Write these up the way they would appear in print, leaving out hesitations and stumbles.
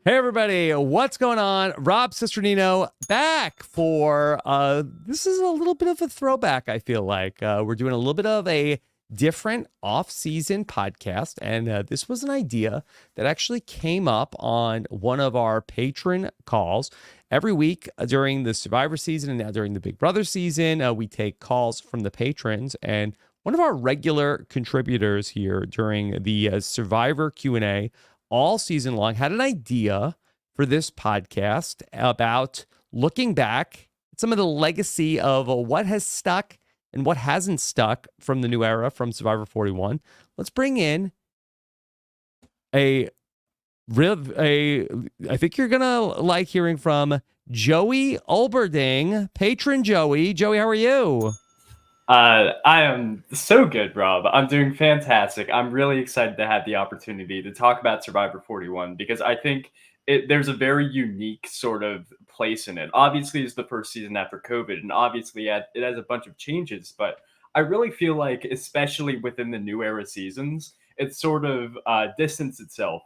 Hey everybody, what's going on? Rob Cesternino back for this is a little bit of a throwback, I feel like. We're doing a little bit of a different off-season podcast, and this was an idea that actually came up on one of our patron calls. Every week during the Survivor season and now during the Big Brother season, we take calls from the patrons, and one of our regular contributors here during the Survivor Q&A all season long had an idea for this podcast about looking back at some of the legacy of what has stuck and what hasn't stuck from the new era from Survivor 41. Let's bring in a I think you're gonna like hearing from Joey Olberding, patron Joey. Joey, how are you? I am so good, Rob. I'm doing fantastic. I'm really excited to have the opportunity to talk about Survivor 41 because I think there's a very unique sort of place in it. Obviously, it's the first season after COVID, and obviously it has a bunch of changes, but I really feel like, especially within the new era seasons, it sort of distanced itself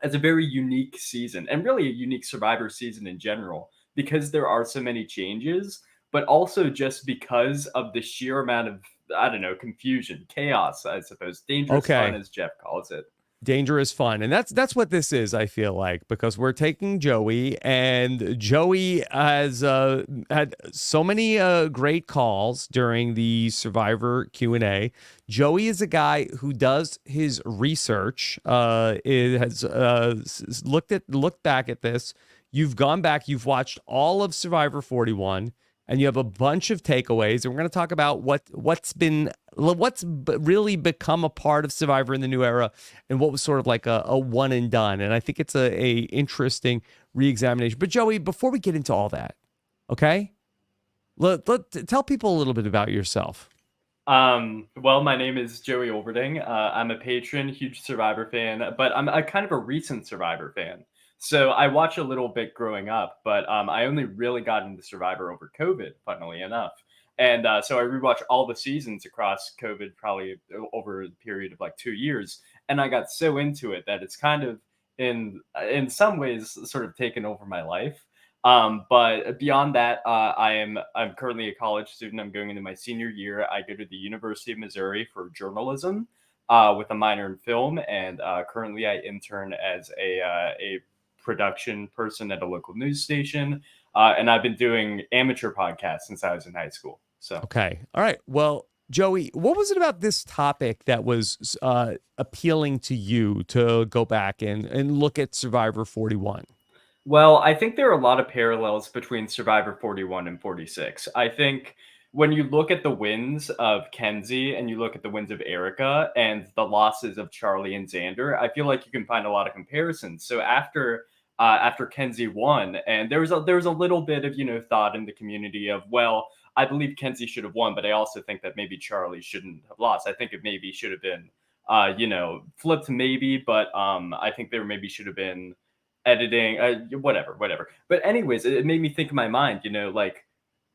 as a very unique season and really a unique Survivor season in general because there are so many changes, but also just because of the sheer amount of, I don't know, confusion, chaos, I suppose, dangerous fun, Okay. as Jeff calls it. Dangerous fun, and that's what this is. I feel like, because we're taking Joey, and Joey has had so many great calls during the Survivor Q&A. Joey is a guy who does his research. It has looked back at this. You've gone back, you've watched all of Survivor 41, and you have a bunch of takeaways, and we're going to talk about what's really become a part of Survivor in the new era, and what was sort of like a one and done. And I think it's a interesting reexamination. But Joey, before we get into all that, okay, tell people a little bit about yourself. Well, my name is Joey Olberding. I'm a patron, huge Survivor fan, but I'm a kind of a recent Survivor fan. So I watched a little bit growing up, but I only really got into Survivor over COVID, funnily enough. And so I rewatched all the seasons across COVID, probably over a period of like 2 years, and I got so into it that it's kind of in some ways sort of taken over my life. But beyond that, I'm currently a college student. I'm going into my senior year. I go to the University of Missouri for journalism, with a minor in film, and currently I intern as a production person at a local news station. And I've been doing amateur podcasts since I was in high school. So Okay, all right. Well, Joey, what was it about this topic that was appealing to you to go back and look at Survivor 41? well, I think there are a lot of parallels between Survivor 41 and 46. I think when you look at the wins of Kenzie and you look at the wins of Erica and the losses of Charlie and Xander, I feel like you can find a lot of comparisons. So after Kenzie won, and there was a little bit of thought in the community of, well, I believe Kenzie should have won, but I also think that maybe Charlie shouldn't have lost. I think it maybe should have been flipped maybe, but I think there maybe should have been editing, whatever. But anyways, it made me think in my mind, like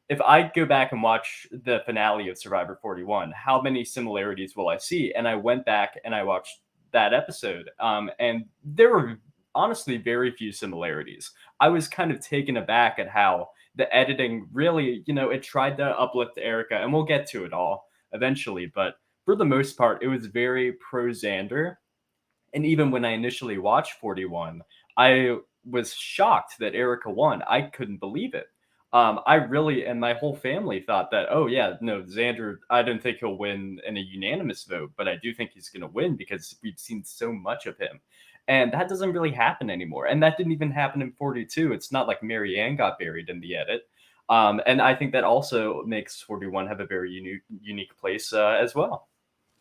if I go back and watch the finale of Survivor 41, how many similarities will I see? And I went back and I watched that episode, and there were honestly very few similarities. I was kind of taken aback at how the editing really, it tried to uplift Erica, and we'll get to it all eventually, but for the most part, it was very pro Xander. And even when I initially watched 41, I was shocked that Erica won. I couldn't believe it. I really, and my whole family thought that, oh, yeah, no, Xander, I don't think he'll win in a unanimous vote, but I do think he's going to win because we've seen so much of him. And that doesn't really happen anymore. And that didn't even happen in 42. It's not like Marianne got buried in the edit. And I think that also makes 41 have a very unique place as well.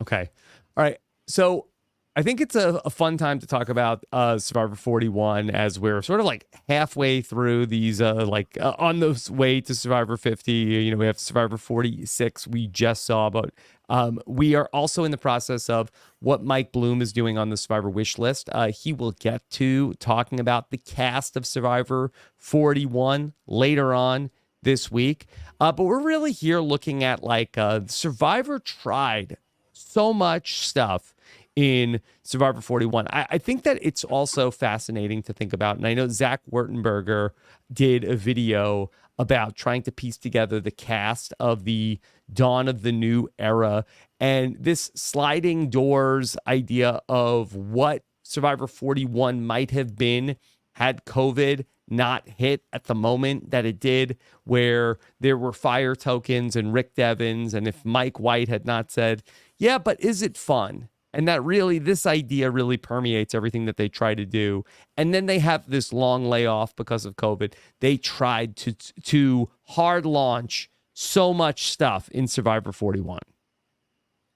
Okay. All right. So I think it's a fun time to talk about Survivor 41 as we're sort of like halfway through these, on the way to Survivor 50. We have Survivor 46 we just saw, but we are also in the process of what Mike Bloom is doing on the Survivor wish list. He will get to talking about the cast of Survivor 41 later on this week. But we're really here looking at Survivor tried so much stuff in Survivor 41. I think that it's also fascinating to think about. And I know Zach Wertenberger did a video about trying to piece together the cast of the dawn of the new era and this sliding doors idea of what Survivor 41 might have been had COVID not hit at the moment that it did, where there were fire tokens and Rick Devens. And if Mike White had not said, yeah, but is it fun? And that really, this idea really permeates everything that they try to do. And then they have this long layoff because of COVID. They tried to hard launch so much stuff in Survivor 41.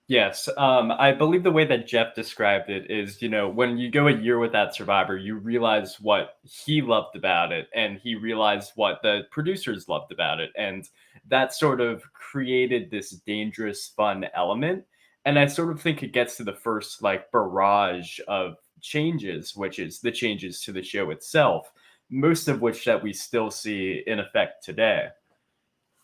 Yes, I believe the way that Jeff described it is, when you go a year without Survivor, you realize what he loved about it, and he realized what the producers loved about it, and that sort of created this dangerous, fun element. And I sort of think it gets to the first like barrage of changes, which is the changes to the show itself, most of which that we still see in effect today.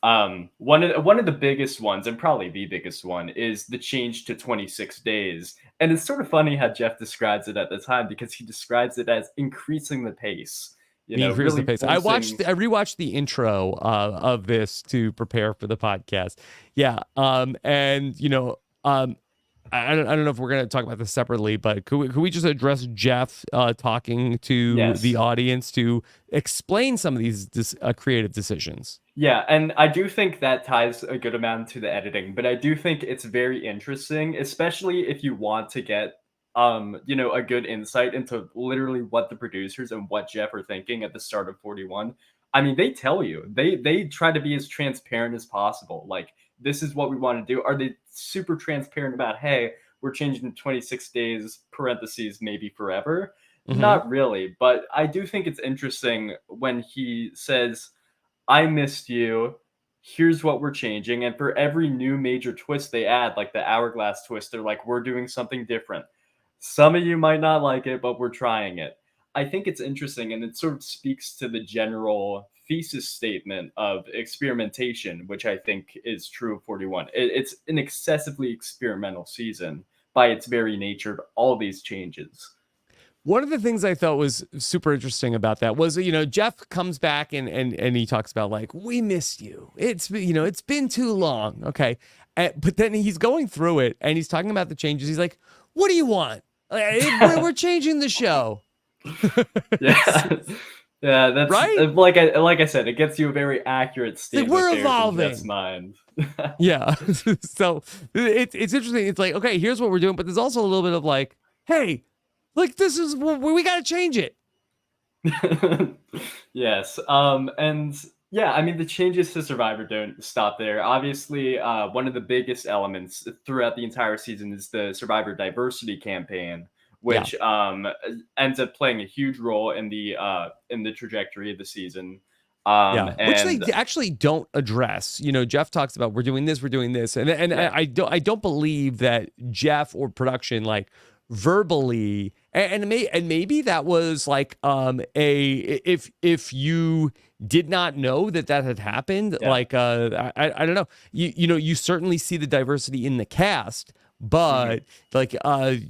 One of the biggest ones, and probably the biggest one, is the change to 26 days. And it's sort of funny how Jeff describes it at the time, because he describes it as increasing the pace. Here's the Really pace. forcing. I rewatched the intro of this to prepare for the podcast. Yeah. And I don't know if we're going to talk about this separately, but could we just address Jeff talking to Yes. the audience to explain some of these creative decisions? Yeah, and I do think that ties a good amount to the editing, but I do think it's very interesting, especially if you want to get a good insight into literally what the producers and what Jeff are thinking at the start of 41. I mean, they tell you. They try to be as transparent as possible. Like, this is what we want to do. Are they super transparent about, hey, we're changing to 26 days, parentheses, maybe forever? Not really, but I do think it's interesting when he says, I missed you. Here's what we're changing. And for every new major twist they add, like the hourglass twist, they're like, we're doing something different. Some of you might not like it, but we're trying it. I think it's interesting, and it sort of speaks to the general thesis statement of experimentation, which I think is true of 41. It's an excessively experimental season by its very nature, all these changes. One of the things I thought was super interesting about that was, Jeff comes back and he talks about like, we missed you. It's been too long. Okay. But then he's going through it and he's talking about the changes. He's like, what do you want? We're changing the show. Yeah. Yeah, that's right. Like I said, it gets you a very accurate statement. We're evolving. Jeff's mind. Yeah. So it's interesting. It's like, okay, here's what we're doing, but there's also a little bit of like, hey, like this is we got to change it. Yes. And yeah, I mean, the changes to Survivor don't stop there. Obviously, one of the biggest elements throughout the entire season is the Survivor diversity campaign, which ends up playing a huge role in the trajectory of the season. Which they actually don't address. Jeff talks about we're doing this, and I don't believe that Jeff or production like verbally and maybe that was like if you did not know that had happened, like I don't know, you certainly see the diversity in the cast, but like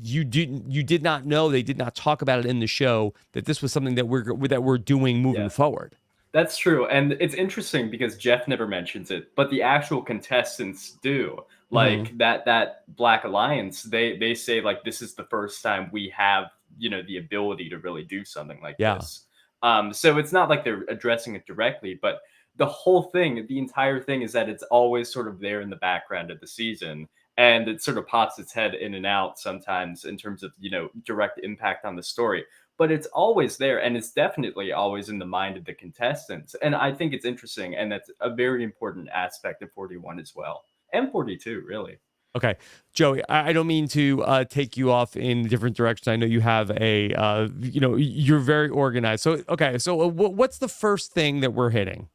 you did not know, they did not talk about it in the show, that this was something that we're doing moving forward. That's true. And it's interesting because Jeff never mentions it, but the actual contestants do. Like that Black Alliance, they say like, this is the first time we have, the ability to really do something like this. So it's not like they're addressing it directly, but the whole thing, the entire thing is that it's always sort of there in the background of the season. And it sort of pops its head in and out sometimes in terms of, direct impact on the story. But it's always there, and it's definitely always in the mind of the contestants. And I think it's interesting, and that's a very important aspect of 41 as well. And 42, really. Okay, Joey, I don't mean to take you off in different directions. I know you have you're very organized. So, okay, so what's the first thing that we're hitting?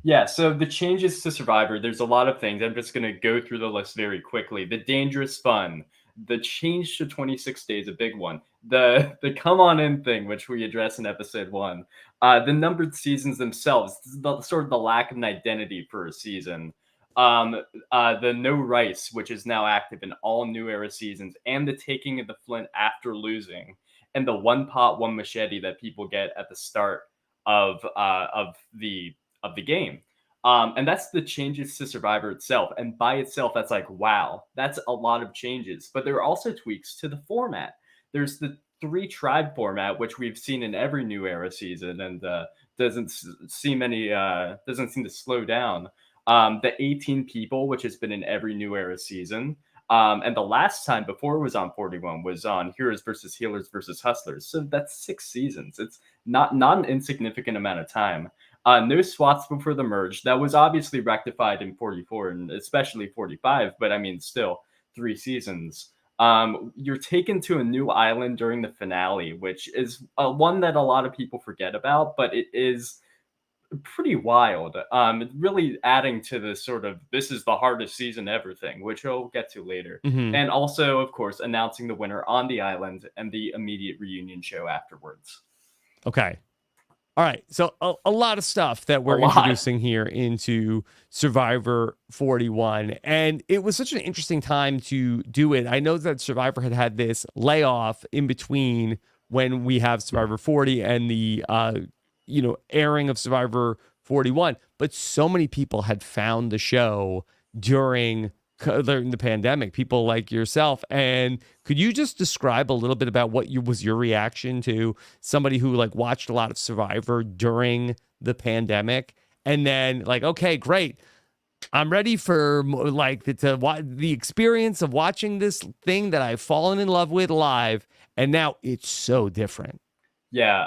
Yeah, so the changes to Survivor, there's a lot of things. I'm just going to go through the list very quickly. The dangerous fun, the change to 26 days, a big one. The come on in thing, which we address in episode 1. The numbered seasons themselves, sort of the lack of an identity for a season. The no rice, which is now active in all New Era seasons, and the taking of the flint after losing, and the one pot, one machete that people get at the start of uh, of the of the game. And that's the changes to Survivor itself. And by itself, that's like, wow, that's a lot of changes. But there are also tweaks to the format. There's the three tribe format, which we've seen in every New Era season, and doesn't seem to slow down. The 18 people, which has been in every New Era season. And the last time before it was on 41 was on Heroes versus Healers versus Hustlers. So that's 6 seasons. It's not an insignificant amount of time. No SWATs before the merge. That was obviously rectified in 44 and especially 45, but I mean, still 3 seasons. You're taken to a new island during the finale, which is one that a lot of people forget about, but it is pretty wild. Really adding to the sort of this is the hardest season ever thing, which we'll get to later. Hmm. And also, of course, announcing the winner on the island and the immediate reunion show afterwards. Okay. All right. So a lot of stuff that A we're lot. introducing here into Survivor 41. And it was such an interesting time to do it. I know that Survivor had this layoff in between when we have Survivor 40 and the airing of Survivor 41, but so many people had found the show during the pandemic, people like yourself. And could you just describe a little bit about what was your reaction to somebody who like watched a lot of Survivor during the pandemic, and then like, okay, great, I'm ready for like the experience of watching this thing that I've fallen in love with live, and now it's so different. Yeah.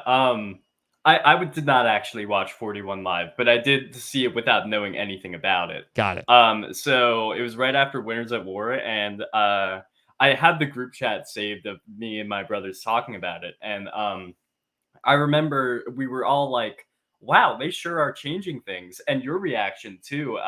Did not actually watch 41 live, but I did see it without knowing anything about it. Got it. So it was right after Winners at War, and I had the group chat saved of me and my brothers talking about it, and I remember we were all like, "Wow, they sure are changing things." And your reaction too,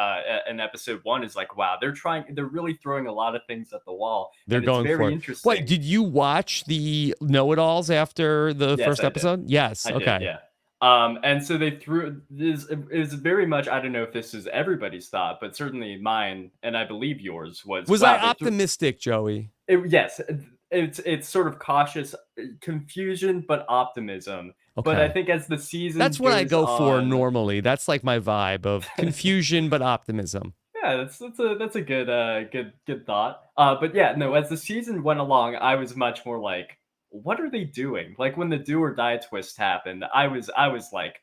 in episode one is like, "Wow, they're really throwing a lot of things at the wall, They're and it's going for very it. Wait, interesting." did you watch the Know-It-Alls after the Yes, first I did. episode? Yes. I did, Okay. yeah. And so they threw this is very much, I don't know if this is everybody's thought, but certainly mine, and I believe yours was, Was I wow, they threw optimistic, Joey? yes, it's sort of cautious confusion, but optimism. But I Okay. think as the season That's what I goes go for on, normally. That's like my vibe of confusion but optimism. yeah, that's a good good thought. But yeah, no, as the season went along, I was much more like, what are they doing? Like when the do or die twist happened, I was like,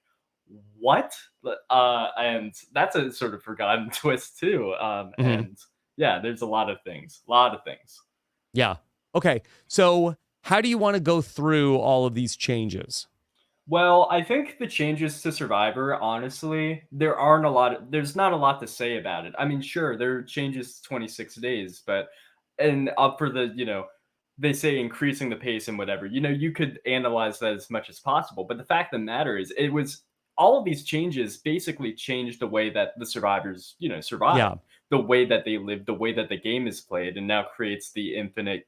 what? And that's a sort of forgotten twist too. Mhm. And yeah, there's a lot of things. Yeah. Okay. So, how do you want to go through all of these changes? Well, I think the changes to Survivor, honestly, there's not a lot to say about it. I mean, sure, there are changes to 26 days, but and up for they say increasing the pace and whatever. You could analyze that as much as possible, but the fact of the matter is it was all of these changes basically changed the way that the survivors, survive, Yeah. the way that they live, the way that the game is played, and now creates the infinite,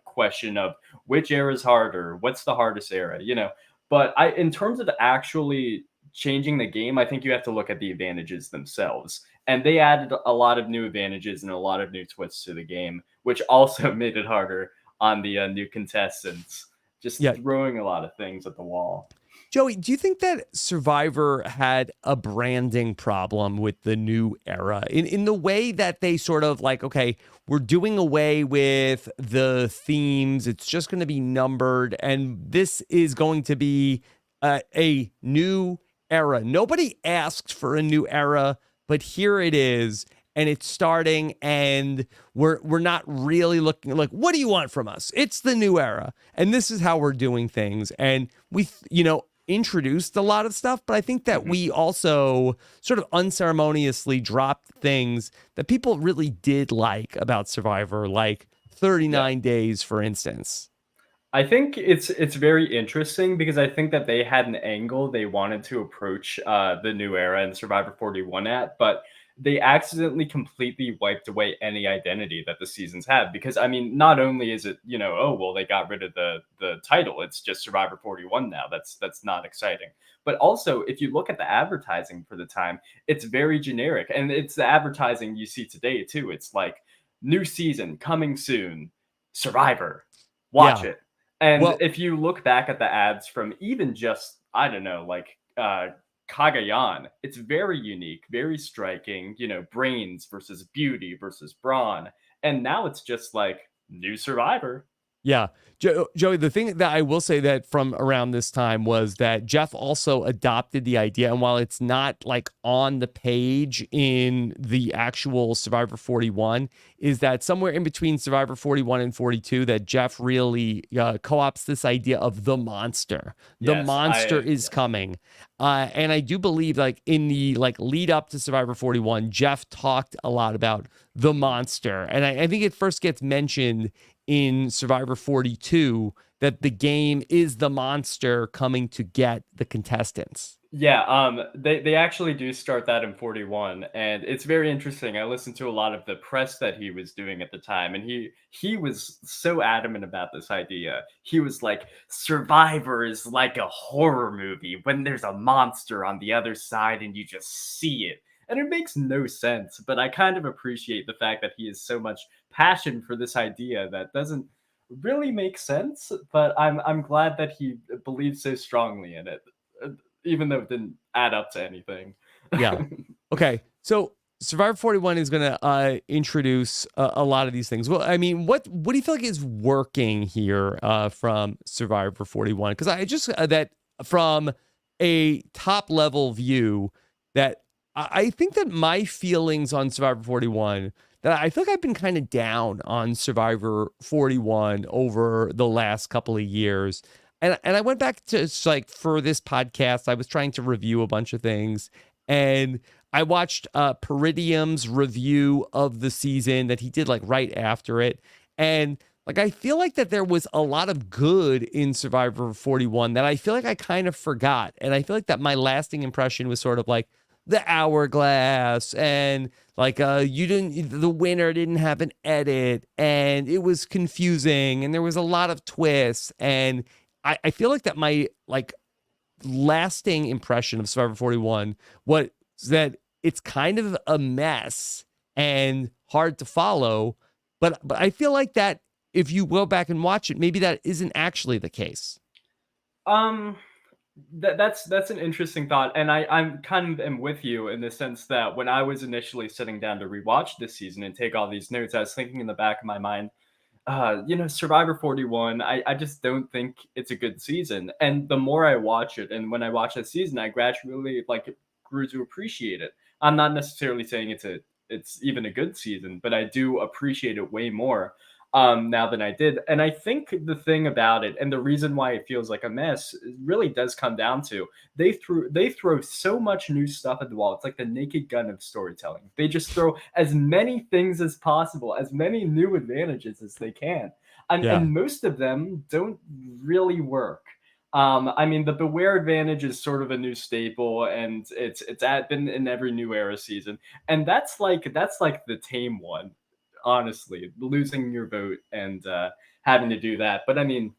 question of which era is harder, what's the hardest era. But in terms of actually changing the game, I think you have to look at the advantages themselves. And they added a lot of new advantages and a lot of new twists to the game, which also made it harder on the new contestants, just Yeah. throwing a lot of things at the wall. Joey, do you think that Survivor had a branding problem with the new era in the way that they sort of like, okay, we're doing away with the themes. It's just going to be numbered. And this is going to be a new era. Nobody asked for a new era, but here it is. And it's starting, and we're not really looking like, what do you want from us? It's the new era, and this is how we're doing things. And we, introduced a lot of stuff, but I think that Mhm. we also sort of unceremoniously dropped things that people really did like about Survivor, like Yeah. 39 days, for instance. I think it's very interesting because I think that they had an angle they wanted to approach the new era and Survivor 41 at, but they accidentally completely wiped away any identity that the seasons had. Because I mean, not only is it, oh well, they got rid of the title, it's just Survivor 41 now. That's not exciting. But also, if you look at the advertising for the time, it's very generic, and it's the advertising you see today too. It's like new season coming soon, Survivor, watch Yeah. it. And Well, if you look back at the ads from even just, I don't know, like Kagayan, it's very unique, very striking, brains versus beauty versus brawn. And now it's just like new Survivor. yeah. Joey, the thing that I will say that from around this time was that Jeff also adopted the idea. And while it's not like on the page in the actual Survivor 41, is that somewhere in between Survivor 41 and 42, that Jeff really co ops this idea of the monster. The Yes, monster is yes. coming. And I do believe, like, in the like lead up to Survivor 41, Jeff talked a lot about the monster. And I think it first gets mentioned in Survivor 42 that the game is the monster coming to get the contestants. Yeah, they actually do start that in 41, and it's very interesting. I listened to a lot of the press that he was doing at the time, and he was so adamant about this idea. He was like, Survivor is like a horror movie when there's a monster on the other side and you just see it. And it makes no sense, but I kind of appreciate the fact that he has so much passion for this idea that doesn't really make sense, but I'm glad that he believes so strongly in it, even though it didn't add up to anything. Yeah. Okay. So Survivor 41 is going to introduce a lot of these things. Well, I mean, what do you feel like is working here from Survivor 41? Because I just that from a top level view, that I think that my feelings on Survivor 41, that I feel like I've been kind of down on Survivor 41 over the last couple of years. And I went back to like for this podcast, I was trying to review a bunch of things, and I watched Peridium's review of the season that he did like right after it. And like I feel like that there was a lot of good in Survivor 41 that I feel like I kind of forgot. And I feel like that my lasting impression was sort of like the hourglass, and like the winner didn't have an edit, and it was confusing, and there was a lot of twists. And I feel like that my like lasting impression of Survivor 41 was that it's kind of a mess and hard to follow. But I feel like that if you go back and watch it, maybe that isn't actually the case. um that's an interesting thought, and I'm kind of am with you in the sense that when I was initially sitting down to rewatch this season and take all these notes, I was thinking in the back of my mind, Survivor 41, I just don't think it's a good season. And the more I watch it, and when I watch that season, I gradually like grew to appreciate it. I'm not necessarily saying it's even a good season, but I do appreciate it way more now than I did. And I think the thing about it, and the reason why it feels like a mess, really does come down to they throw so much new stuff at the wall. It's like the naked gun of storytelling. They just throw as many things as possible, as many new advantages as they can, Yeah. and most of them don't really work. I mean, the Beware advantage is sort of a new staple, and been in every new era season, and that's like the tame one, honestly, losing your vote and having to do that. But I mean,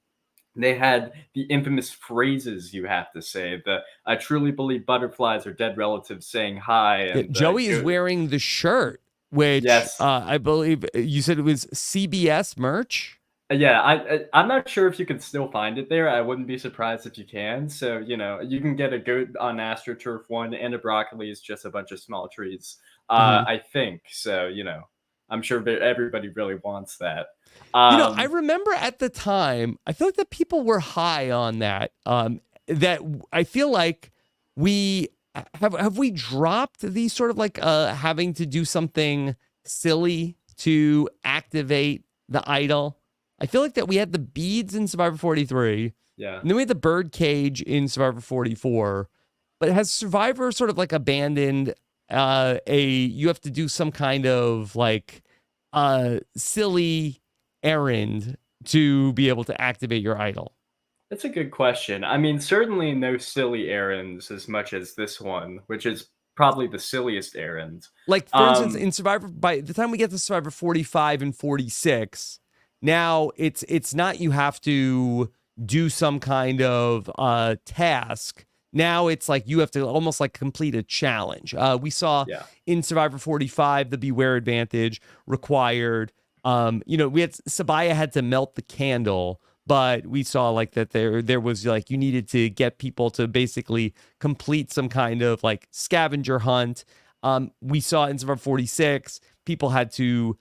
they had the infamous phrases you have to say. The I truly believe butterflies are dead relatives saying hi, Yeah, and Joey is go. wearing the shirt, which Yes, I believe you said it was CBS merch. yeah. I'm not sure if you can still find it there. I wouldn't be surprised if you can. So you can get a goat on AstroTurf one, and a broccoli is just a bunch of small trees. Mhm. I think so. I'm sure that everybody really wants that. I Um, remember at the time, I feel like the people were high on that. That I feel like we have we dropped these sort of like having to do something silly to activate the idol. I feel like that we had the beads in Survivor 43, yeah. and then we had the bird cage in Survivor 44. But has Survivor sort of like abandoned a you have to do some kind of like silly errand to be able to activate your idol? That's a good question. I mean, certainly no silly errands as much as this one, which is probably the silliest errand. Like, for instance, in Survivor, by the time we get to Survivor 45 and 46, now it's not you have to do some kind of task. Now it's like you have to almost like complete a challenge. We saw Yeah. in Survivor 45 the Beware advantage required. We had Sabaya had to melt the candle, but we saw like that there was like you needed to get people to basically complete some kind of like scavenger hunt. We saw in Survivor 46, people had to,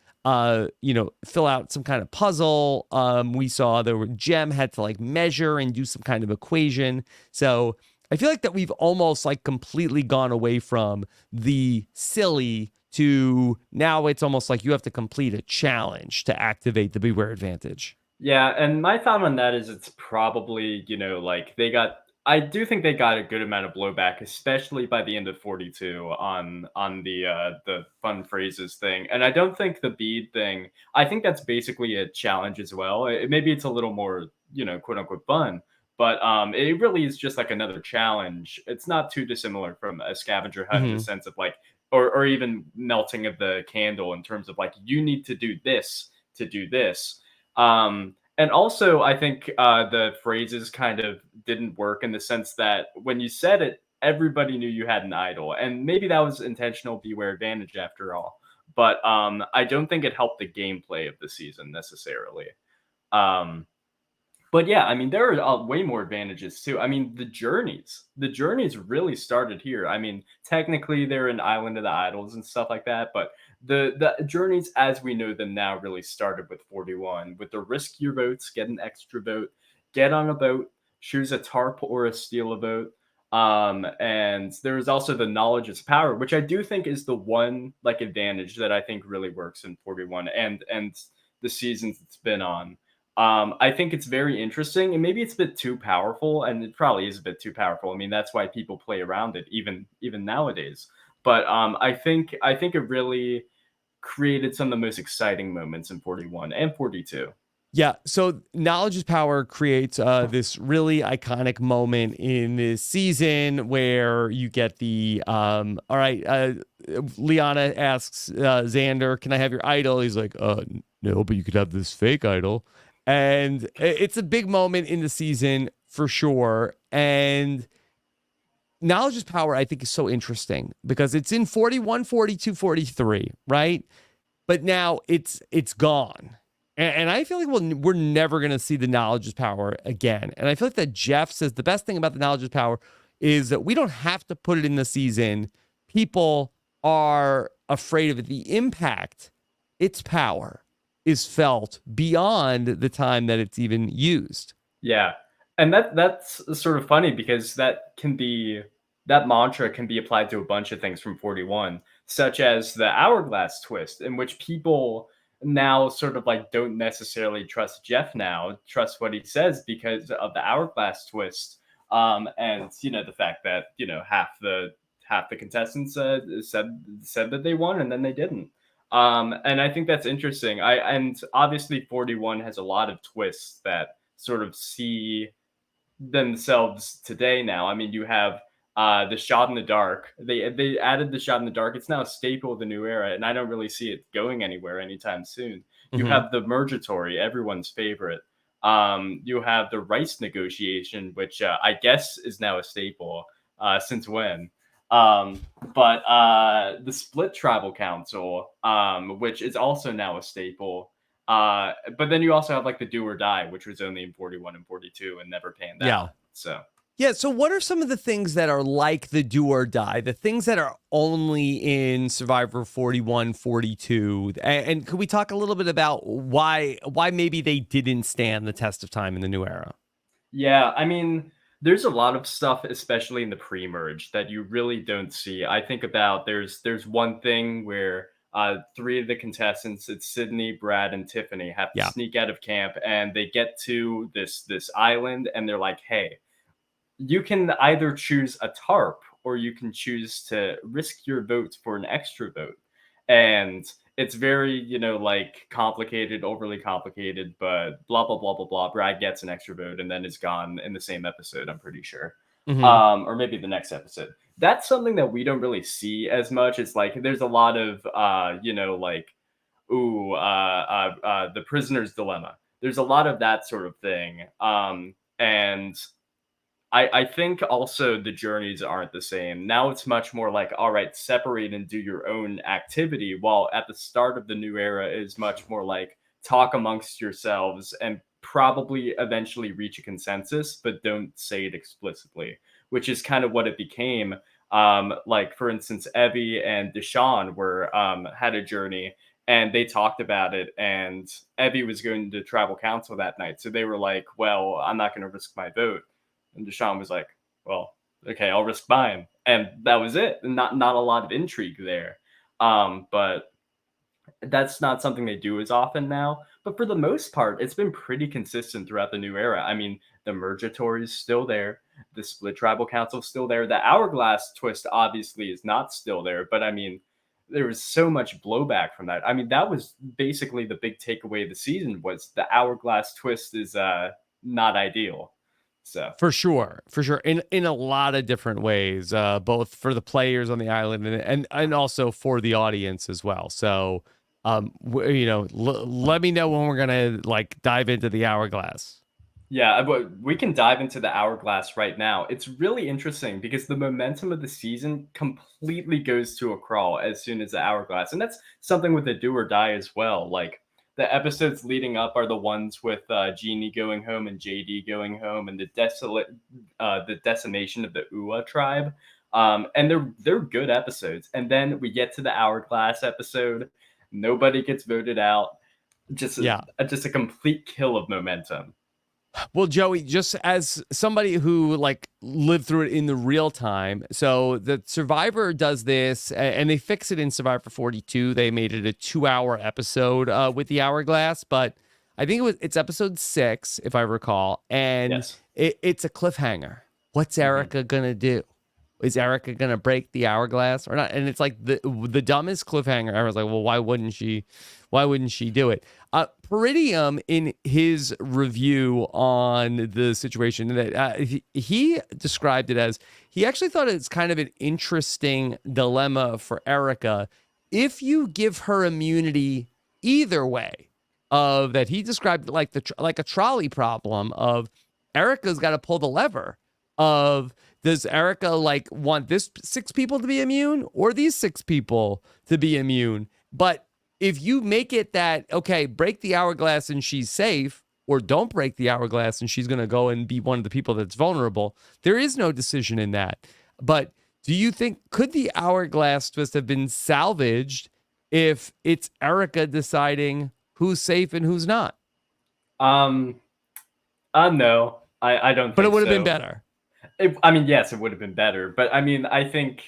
fill out some kind of puzzle. We saw Jem had to like measure and do some kind of equation. So I feel like that we've almost like completely gone away from the silly to now it's almost like you have to complete a challenge to activate the Beware advantage. Yeah, and my thought on that is it's probably, like I do think they got a good amount of blowback, especially by the end of 42 on the fun phrases thing. And I don't think the bead thing, I think that's basically a challenge as well. Maybe it's a little more, quote unquote fun, but it really is just like another challenge. It's not too dissimilar from a scavenger hunt in the Mhm. sense of like or even melting of the candle in terms of like you need to do this to do this. And also, I think the phrases kind of didn't work in the sense that when you said it, everybody knew you had an idol, and maybe that was intentional. Beware advantage, after all. But I don't think it helped the gameplay of the season necessarily. Um, but yeah, I mean, there are way more advantages too. I mean, the journeys really started here. I mean, technically they're an island of the idols and stuff like that, but the journeys as we know them now really started with 41, with the risk your votes, get an extra vote, get on a boat, choose a tarp or a steal a boat. And there's also the knowledge is power, which I do think is the one like advantage that I think really works in 41 and the seasons it's been on. I think it's very interesting, and maybe it's a bit too powerful, and it probably is a bit too powerful. I mean, that's why people play around it, even nowadays. But I think it really created some of the most exciting moments in 41 and 42. Yeah. So knowledge is power creates this really iconic moment in this season where you get the all right. Liana asks Xander, "Can I have your idol?" He's like, no, but you could have this fake idol." And it's a big moment in the season for sure. And knowledge is power, I think, is so interesting because it's in 41, 42, 43, right? But now it's gone. And I feel like we're never going to see the knowledge is power again. And I feel like that Jeff says the best thing about the knowledge is power is that we don't have to put it in the season. People are afraid of it. The impact, its power, is felt beyond the time that it's even used. Yeah. And that's sort of funny because that mantra can be applied to a bunch of things from 41, such as the hourglass twist, in which people now sort of like don't necessarily trust Jeff now, trust what he says because of the hourglass twist. And the fact that, half the contestants said that they won and then they didn't. And I think that's interesting. And obviously 41 has a lot of twists that sort of see themselves today now. I mean, you have the shot in the dark. They added the shot in the dark. It's now a staple of the new era, and I don't really see it going anywhere anytime soon. You Mhm. have the mergatory, everyone's favorite. You have the rice negotiation, which I guess is now a staple. Since when? But the split tribal council, which is also now a staple. But then you also have like the do or die, which was only in 41 and 42 and never panned Yeah. out. So Yeah. So, what are some of the things that are like the do or die, the things that are only in Survivor 41, 42? And could we talk a little bit about why maybe they didn't stand the test of time in the new era? yeah, I mean, there's a lot of stuff, especially in the pre-merge, that you really don't see. I think about there's one thing where three of the contestants, it's Sydney, Brad, and Tiffany, have to Yeah. sneak out of camp, and they get to this island, and they're like, "Hey, you can either choose a tarp or you can choose to risk your votes for an extra vote." And it's very, like complicated, overly complicated, but blah, blah, blah, blah, blah. Brad gets an extra vote and then is gone in the same episode, I'm pretty sure. Hmm. or maybe the next episode. That's something that we don't really see as much. It's like there's a lot of like the prisoner's dilemma. There's a lot of that sort of thing. And I think also the journeys aren't the same. Now it's much more like, all right, separate and do your own activity. While at the start of the new era is much more like talk amongst yourselves and probably eventually reach a consensus, but don't say it explicitly, which is kind of what it became. Like for instance, Evie and Deshaun were had a journey and they talked about it, and Evie was going to tribal council that night. So they were like, well, I'm not going to risk my vote. And Deshaun was like, well, okay, I'll risk mine. And that was it. Not a lot of intrigue there. But that's not something they do as often now. But for the most part, it's been pretty consistent throughout the new era. I mean, the Mergatory is still there. The Split Tribal Council is still there. The Hourglass twist obviously is not still there. But I mean, there was so much blowback from that. I mean, that was basically the big takeaway of the season was the Hourglass twist is not ideal. So For sure, in a lot of different ways, both for the players on the island and also for the audience as well. So, let me know when we're gonna like dive into the hourglass. yeah, but we can dive into the hourglass right now. It's really interesting because the momentum of the season completely goes to a crawl as soon as the hourglass, and that's something with the do or die as well. Like the episodes leading up are the ones with Jeannie going home and JD going home, and the decimation of the Ua tribe. And they're good episodes. And then we get to the hourglass episode. Nobody gets voted out. Yeah. Just a complete kill of momentum. Well, Joey, just as somebody who like lived through it in the real time, so the Survivor does this, and they fix it in Survivor 42. They made it a 2-hour episode with the hourglass, but I think it's episode 6, if I recall, and Yes. it's a cliffhanger. What's Mhm. Erica gonna do? Is Erica gonna break the hourglass or not? And it's like the dumbest cliffhanger. I was like, well, why wouldn't she? Why wouldn't she do it? Peridium, in his review on the situation, that he described it as, he actually thought it's kind of an interesting dilemma for Erica if you give her immunity either way. Of that, he described it like like a trolley problem of Erica's got to pull the lever of, does Erica like want this 6 people to be immune or these 6 people to be immune? But if you make it that, okay, break the hourglass and she's safe, or don't break the hourglass and she's going to go and be one of the people that's vulnerable, there is no decision in that. But do you think, could the hourglass twist have been salvaged if it's Erica deciding who's safe and who's not? Um, no, I don't But it think would have been so. better. I mean, yes, it would have been better, but I mean, I think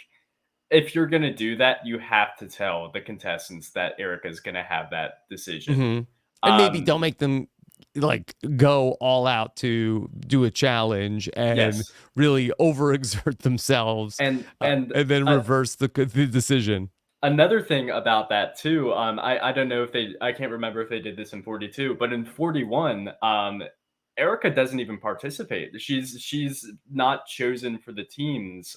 if you're gonna do that, you have to tell the contestants that Erica's gonna have that decision. Hmm. And maybe Um, don't make them like go all out to do a challenge and yes, really overexert themselves, and and then reverse the decision. another thing about that too, I don't know if I can't remember if they did this in 42, but in 41, Erica doesn't even participate. She's not chosen for the teams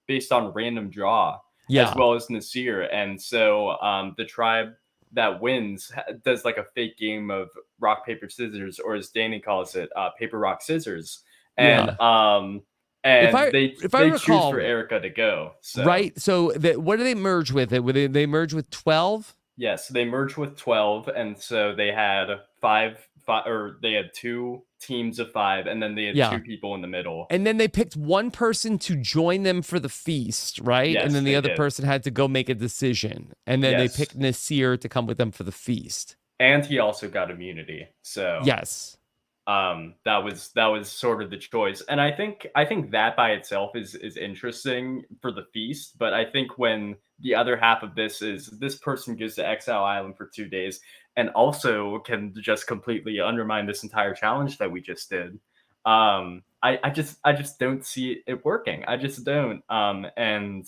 based on random draw, as Yeah. well as Nasir, and so the tribe that wins does like a fake game of rock paper scissors, or as Danny calls it, paper rock scissors, and Yeah. If and I they if I they choose for recall Erica to go. So right, so that, what do they merge with it? Would they merge with 12? yes, they merged with 12, and so they had five, or they had 2 teams of 5, and then they had 2 Yeah. people in the middle. And then they picked one person to join them for the feast, right? And Yes, then the they other did. person had to go make a decision. And then they Yes, picked Nasir to come with them for the feast. and he also got immunity. So, Yes. that was sort of the choice, and I think that by itself is interesting for the feast, but I think when the other half of this is this person goes to Exile Island for 2 days and also can just completely undermine this entire challenge that we just did. I just don't see it working. I just don't. And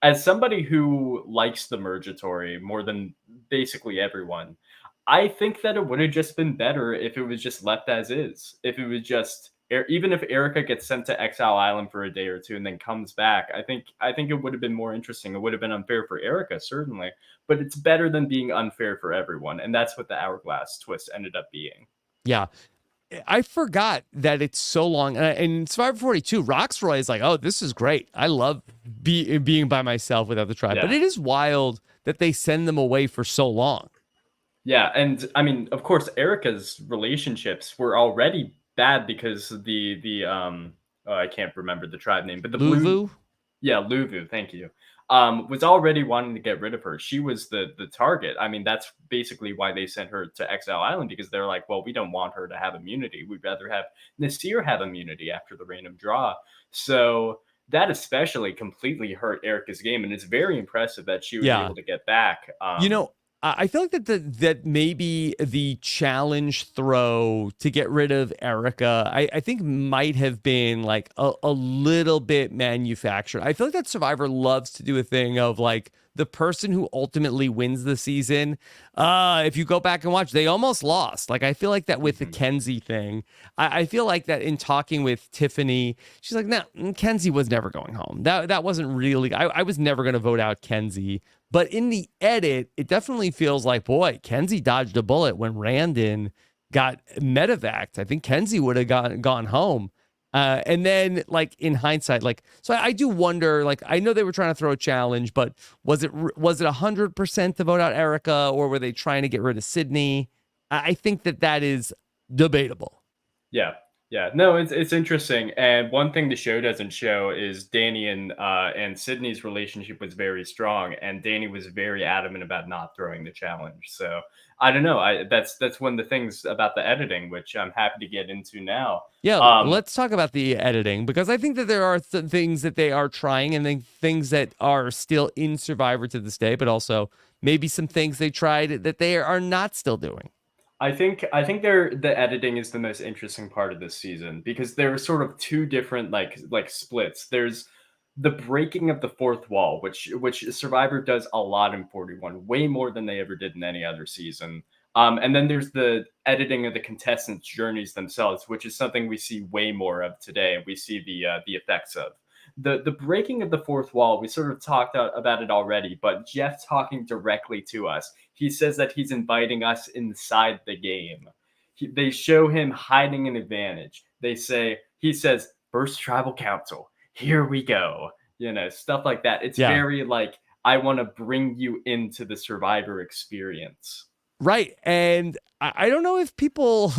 as somebody who likes the Mergatory more than basically everyone, I think that it would have just been better if it was just left as is. If it was just even if Erica gets sent to Exile Island for a day or two and then comes back, I think it would have been more interesting. It would have been unfair for Erica, certainly, but it's better than being unfair for everyone, and that's what the hourglass twist ended up being. Yeah. I forgot that it's so long. In Survivor 42, Roxroy is like, oh, this is great. I love being by myself without the tribe. But Yeah. it is wild that they send them away for so long. Yeah, and I mean, of course, Erica's relationships were already bad because the oh, I can't remember the tribe name, but the blue, Luvu? yeah, Luvu, thank you. Was already wanting to get rid of her. She was the target. I mean, that's basically why they sent her to Exile Island, because they're like, well, we don't want her to have immunity. We'd rather have Nasir have immunity after the random draw. So that especially completely hurt Erica's game, and it's very impressive that she was Yeah. able to get back. You know, I feel like that maybe the challenge throw to get rid of Erica, I think might have been like a little bit manufactured. I feel like that Survivor loves to do a thing of like the person who ultimately wins the season. If you go back and watch, they almost lost. Like I feel like that with the Mhm. Kenzie thing. I feel like that in talking with Tiffany, she's like, no, Kenzie was never going home. That wasn't really. I was never going to vote out Kenzie. But in the edit, it definitely feels like, boy, Kenzie dodged a bullet when Randon got medevaced. I think Kenzie would have gone home. And then, like in hindsight, like so, I do wonder. Like I know they were trying to throw a challenge, but was it 100% to vote out Erica, or were they trying to get rid of Sydney? I think that is debatable. Yeah. Yeah. No, it's interesting. And one thing the show doesn't show is Danny and Sydney's relationship was very strong, and Danny was very adamant about not throwing the challenge. So I don't know. That's one of the things about the editing, which I'm happy to get into now. Yeah, Um, let's talk about the editing because I think that there are things that they are trying and then things that are still in Survivor to this day, but also maybe some things they tried that they are not still doing. I think the editing is the most interesting part of this season because there are sort of two different like splits. There's the breaking of the fourth wall, which Survivor does a lot in 41, way more than they ever did in any other season. And then there's the editing of the contestants' journeys themselves, which is something we see way more of today. We see the effects of the breaking of the fourth wall. We sort of talked about it already, but Jeff talking directly to us, he says that he's inviting us inside the game. They show him hiding an advantage. He says, first tribal council, here we go. Stuff like that. It's Yeah. very like, I want to bring you into the Survivor experience. Right. And I don't know if people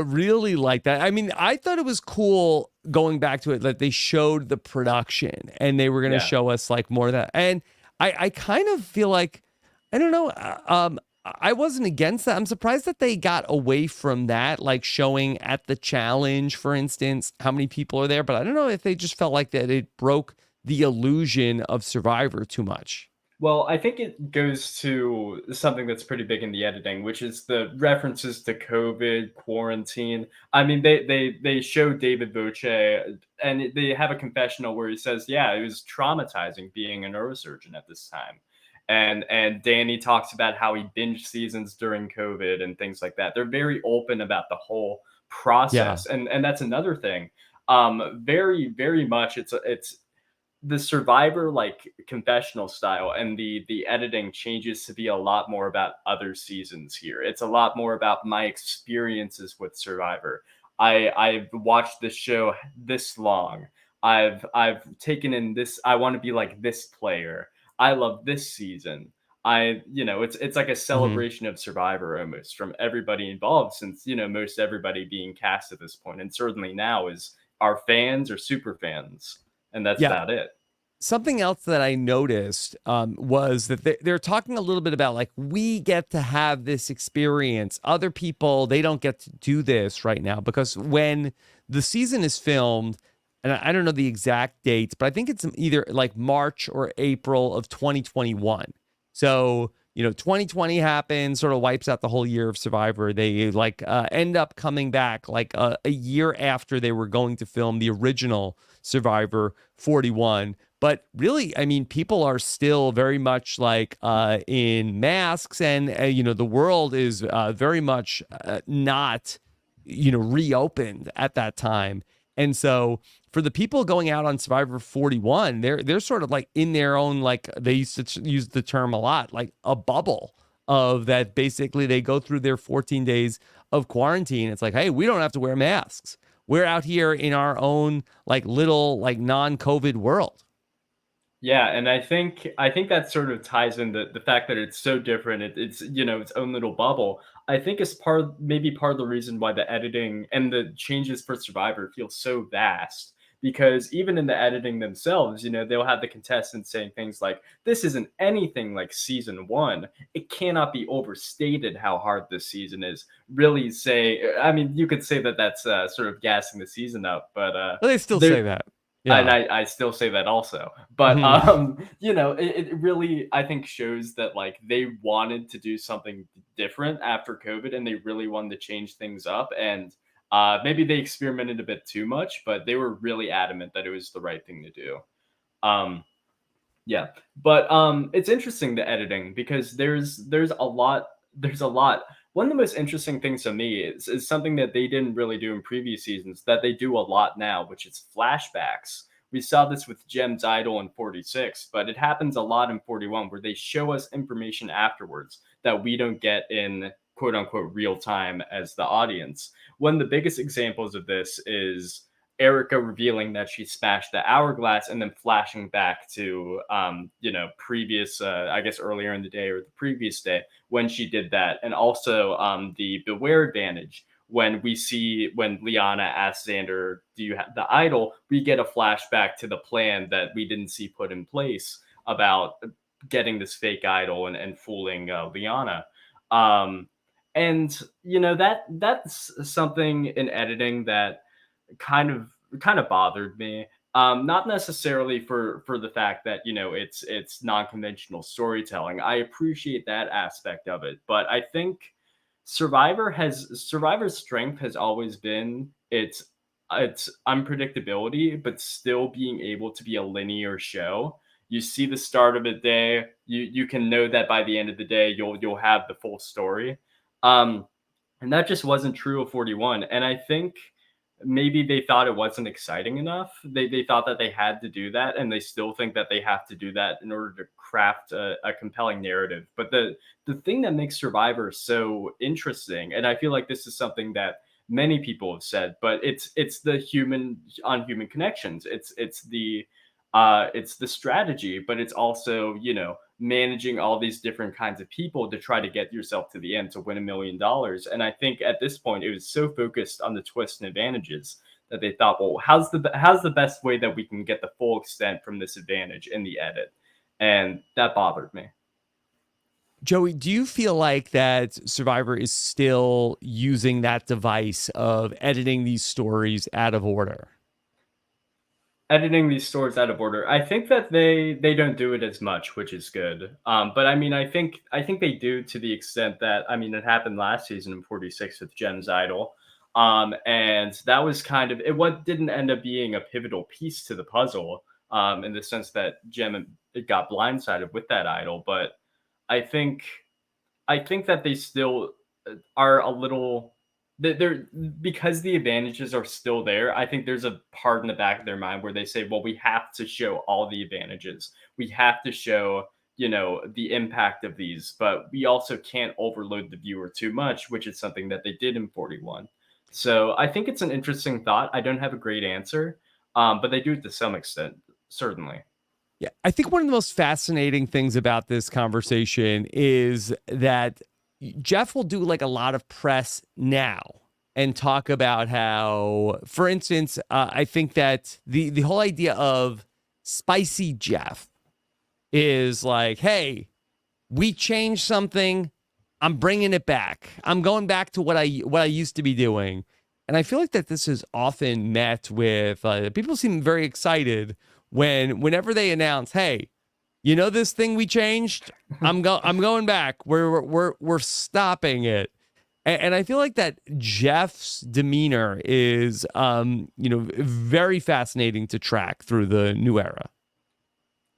really like that. I mean, I thought it was cool going back to it that they showed the production and they were going to Yeah. show us like more of that. And I kind of feel like, I don't know, I wasn't against that. I'm surprised that they got away from that, like showing at the challenge, for instance, how many people are there. But I don't know if they just felt like that it broke the illusion of Survivor too much. Well, I think it goes to something that's pretty big in the editing, which is the references to COVID, quarantine. I mean, they show David Voce, and they have a confessional where he says, "Yeah, it was traumatizing being a neurosurgeon at this time." And Danny talks about how he binged seasons during COVID and things like that. They're very open about the whole Yeah. process, and that's another thing. Very very much it's the Survivor like confessional style, and the editing changes to be a lot more about other seasons here. It's a lot more about my experiences with Survivor. I've watched this show this long. I've taken in this. I want to be like this player. I love this season. It's like a Hmm. celebration of Survivor almost from everybody involved, since most everybody being cast at this point, and certainly now is our fans or super fans, and that's Yeah. about it. Something else that I noticed was that they're talking a little bit about like we get to have this experience. Other people, they don't get to do this right now because when the season is filmed, and I don't know the exact dates, but I think it's either like March or April of 2021. So, 2020 happens, sort of wipes out the whole year of Survivor. They like end up coming back like a year after they were going to film the original Survivor 41. But really, I mean, people are still very much like in masks, and the world is very much not reopened at that time. And so for the people going out on Survivor 41, they're sort of like in their own, like they used to use the term a lot, like a bubble of that. Basically, they go through their 14 days of quarantine. It's like, hey, we don't have to wear masks. We're out here in our own like little like non-COVID world. Yeah, and I think that sort of ties in the fact that it's so different. It's its own little bubble. I think is maybe part of the reason why the editing and the changes for Survivor feel so vast. Because even in the editing themselves, they'll have the contestants saying things like, "This isn't anything like season one. It cannot be overstated how hard this season is." Really say, I mean, you could say that that's sort of gassing the season up, but But they still there say that. and Yeah. I still say that also. But Mhm. it really, I think, shows that like they wanted to do something different after COVID, and they really wanted to change things up. And maybe they experimented a bit too much, but they were really adamant that it was the right thing to do. Um, yeah, but it's interesting, the editing, because there's a lot. One of the most interesting things to me is something that they didn't really do in previous seasons that they do a lot now, which is flashbacks. We saw this with Jem's Idol in 46, but it happens a lot in 41 where they show us information afterwards that we don't get in quote unquote real time as the audience. One of the biggest examples of this is Erica revealing that she smashed the hourglass and then flashing back to previous I guess earlier in the day or the previous day when she did that. And also the beware advantage, when Liana asks Xander, "Do you have the idol?" We get a flashback to the plan that we didn't see put in place about getting this fake idol and fooling Liana. Um, and that's something in editing that kind of bothered me. Not necessarily for the fact that it's non-conventional storytelling. I appreciate that aspect of it, but I think Survivor's strength has always been its unpredictability, but still being able to be a linear show. You see the start of a day, you can know that by the end of the day you'll have the full story. Um, and that just wasn't true of 41. And I think maybe they thought it wasn't exciting enough. They thought that they had to do that, and they still think that they have to do that in order to craft a compelling narrative. But the thing that makes Survivor so interesting, and I feel like this is something that many people have said, but it's the human on human connections. It's the strategy, but it's also managing all these different kinds of people to try to get yourself to the end to win $1 million. And I think at this point it was so focused on the twists and advantages that they thought, well, how's the best way that we can get the full extent from this advantage in the edit? And that bothered me. Joey, do you feel like that Survivor is still using that device of editing these stories out of order? Editing these stories out of order. I think that they don't do it as much, which is good. But I mean, I think they do to the extent that, I mean, it happened last season in 46 with Jem's Idol. And that was kind of it. What didn't end up being a pivotal piece to the puzzle, in the sense that Jem it got blindsided with that idol. But I think I think that they still are a little they're because the advantages are still there. I think there's a part in the back of their mind where they say, well, we have to show all the advantages. We have to show, the impact of these, but we also can't overload the viewer too much, which is something that they did in 41. So I think it's an interesting thought. I don't have a great answer, but they do it to some extent, certainly. Yeah, I think one of the most fascinating things about this conversation is that Jeff will do like a lot of press now and talk about how, for instance, I think that the whole idea of spicy Jeff is like, hey, we changed something. I'm bringing it back. I'm going back to what I used to be doing. And I feel like that this is often met with people seem very excited whenever they announce, "Hey, you know this thing we changed? I'm going back. We're stopping it." And I feel like that Jeff's demeanor is very fascinating to track through the new era.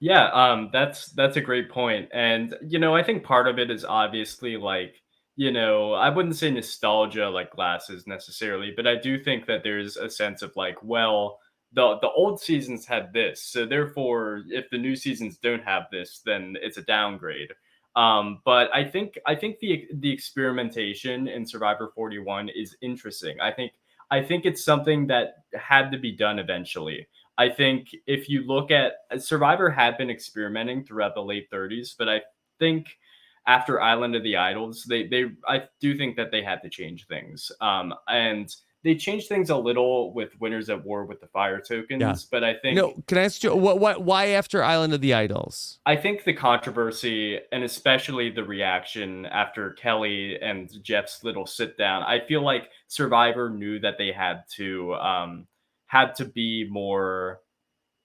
Yeah, that's a great point. And I think part of it is obviously like, I wouldn't say nostalgia like glasses necessarily, but I do think that there's a sense of like, well, the old seasons had this, so therefore, if the new seasons don't have this, then it's a downgrade. But I think the experimentation in Survivor 41 is interesting. I think it's something that had to be done eventually. I think if you look at Survivor had been experimenting throughout the late 30s, but I think after Island of the Idols, they I do think that they had to change things. And they changed things a little with Winners at War with the fire Yeah. tokens, but I No, think can I ask you why after Island of the Idols? I think the controversy and especially the reaction after Kelly and Jeff's little sit down, I feel like Survivor knew that they had to be more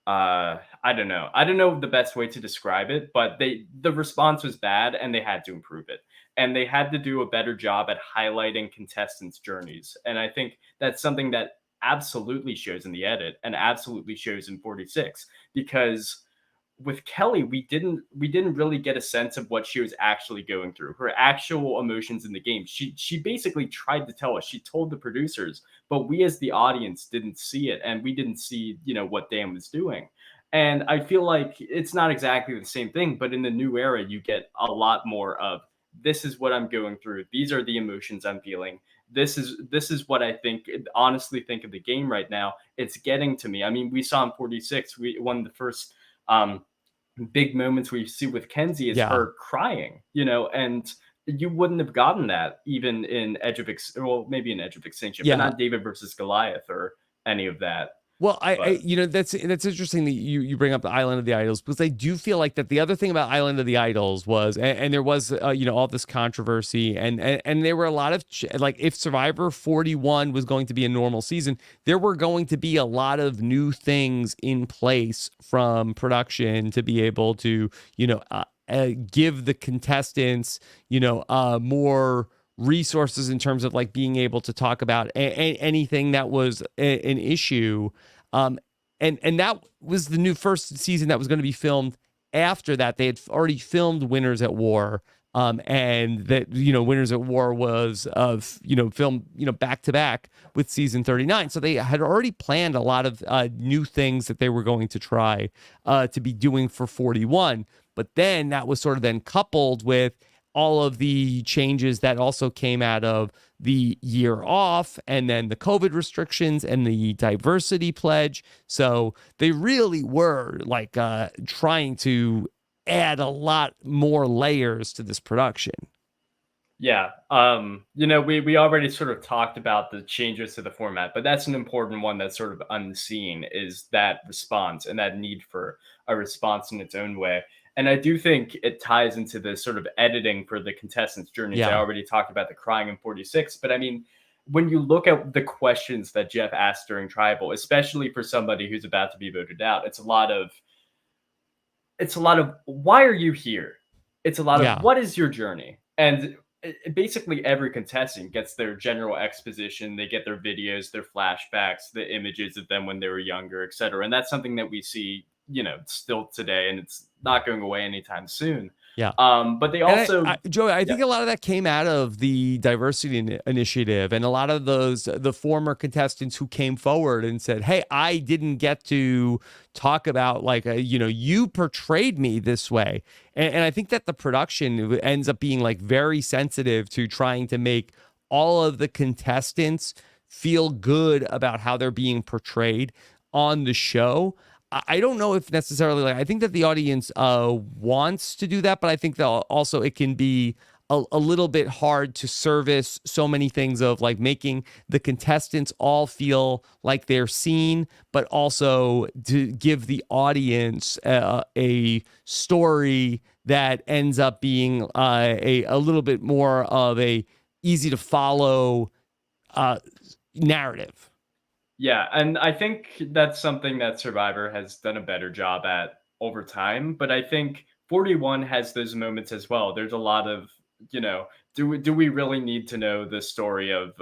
I don't know. I don't know the best way to describe it, but the response was bad and they had to improve it. And they had to do a better job at highlighting contestants' journeys. And I think that's something that absolutely shows in the edit and absolutely shows in 46 because with Kelly, we didn't really get a sense of what she was actually going through, her actual emotions in the game. She basically tried to tell us. She told the producers, but we as the audience didn't see it, and we didn't see what Dan was doing. And I feel like it's not exactly the same thing, but in the new era, you get a lot more of this is what I'm going through. These are the emotions I'm feeling. This is what I honestly think of the game right now. It's getting to me. I mean, we saw in 46, one of the first um, big moments we see with Kenzie is Yeah. her crying, and you wouldn't have gotten that even in well, maybe in Edge of Extinction, but Yeah. not David versus Goliath or any of that. Well, But that's interesting that you bring up the Island of the Idols because I do feel like that the other thing about Island of the Idols was, and there was, all this controversy, and there were a lot of like if Survivor 41 was going to be a normal season, there were going to be a lot of new things in place from production to be able to, give the contestants, more resources in terms of like being able to talk about anything that was an issue. um and that was the new first season that was going to be filmed. After that, they had already filmed Winners at War, and that Winners at War was of filmed back to back with season 39, so they had already planned a lot of new things that they were going to try to be doing for 41. But then that was sort of then coupled with all of the changes that also came out of the year off and then the COVID restrictions and the diversity pledge. So they really were like trying to add a lot more layers to this production. yeah, we already sort of talked about the changes to the format, but that's an important one that's sort of unseen is that response and that need for a response in its own way. And I do think it ties into the sort of editing for the contestants' journeys. I Yeah. already talked about the crying in 46, but I mean, when you look at the questions that Jeff asked during Tribal, especially for somebody who's about to be voted out, it's a lot of why are you here? It's a lot of Yeah. what is your journey? And basically every contestant gets their general exposition, they get their videos, their flashbacks, the images of them when they were younger, etc. And that's something that we see, still today, and it's not going away anytime soon. Yeah. But they And also, Joey, I yeah, think a lot of that came out of the diversity initiative, and a lot of the former contestants who came forward and said, "Hey, I didn't get to talk about like you portrayed me this way," and I think that the production ends up being like very sensitive to trying to make all of the contestants feel good about how they're being portrayed on the show. I don't know if necessarily like I think that the audience wants to do that, but I think that also it can be a little bit hard to service so many things of like making the contestants all feel like they're seen, but also to give the audience a story that ends up being a little bit more of a easy to follow uh, narrative. yeah, and I think that's something that Survivor has done a better job at over time. But I think 41 has those moments as well. There's a lot of, you know, do we really need to know the story of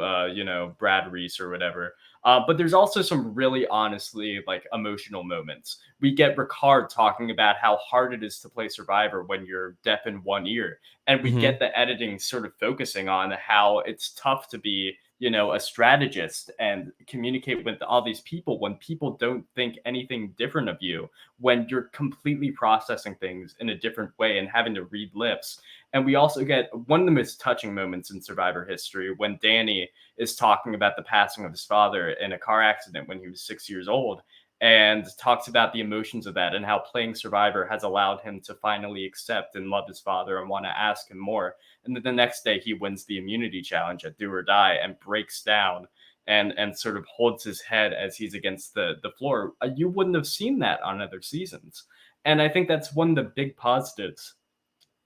Brad Reese or whatever? But there's also some really honestly like emotional moments. We get Ricard talking about how hard it is to play Survivor when you're deaf in one ear, and we Hmm. get the editing sort of focusing on how it's tough to be, you know, a strategist and communicate with all these people when people don't think anything different of you, when you're completely processing things in a different way and having to read lips. And we also get one of the most touching moments in Survivor history when Danny is talking about the passing of his father in a car accident when he was 6 years old, and talks about the emotions of that and how playing Survivor has allowed him to finally accept and love his father and want to ask him more. And then the next day he wins the immunity challenge at Do or Die and breaks down and sort of holds his head as he's against the floor. You wouldn't have seen that on other seasons. And I think that's one of the big positives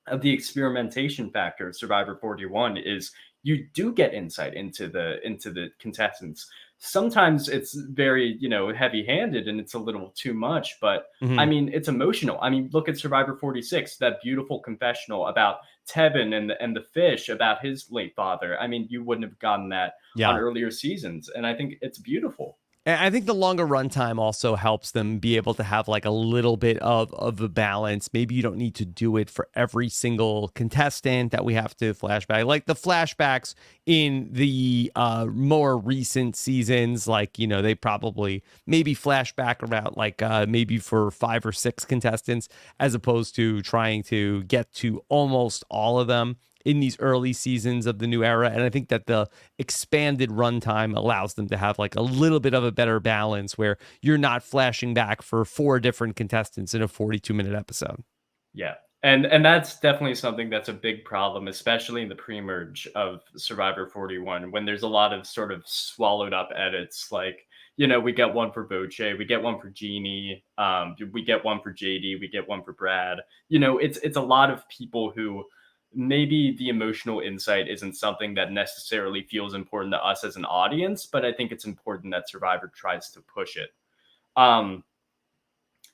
of the experimentation factor of Survivor 41 is you do get insight into the contestants. Sometimes it's very, you know, heavy-handed and it's a little too much, but I Hmm. mean, it's emotional. I mean, look at Survivor 46, that beautiful confessional about Tevin and the fish about his late father. I mean, you wouldn't have gotten that on Yeah. earlier seasons, and I think it's beautiful. And I think the longer runtime also helps them be able to have like a little bit of a balance. Maybe you don't need to do it for every single contestant that we have to flashback. Like the flashbacks in the more recent seasons, like, you know, they probably maybe flashback about like maybe for 5 or 6 contestants, as opposed to trying to get to almost all of them in these early seasons of the new era. And I think that the expanded runtime allows them to have like a little bit of a better balance where you're not flashing back for 4 different contestants in a 42-minute episode. Yeah. And that's definitely something that's a big problem, especially in the pre-merge of Survivor 41, when there's a lot of sort of swallowed up edits. Like, you know, we get one for Boche, we get one for Jeannie, we get one for JD, we get one for Brad. You know, it's a lot of people who maybe the emotional insight isn't something that necessarily feels important to us as an audience, but I think it's important that Survivor tries to push it. Um,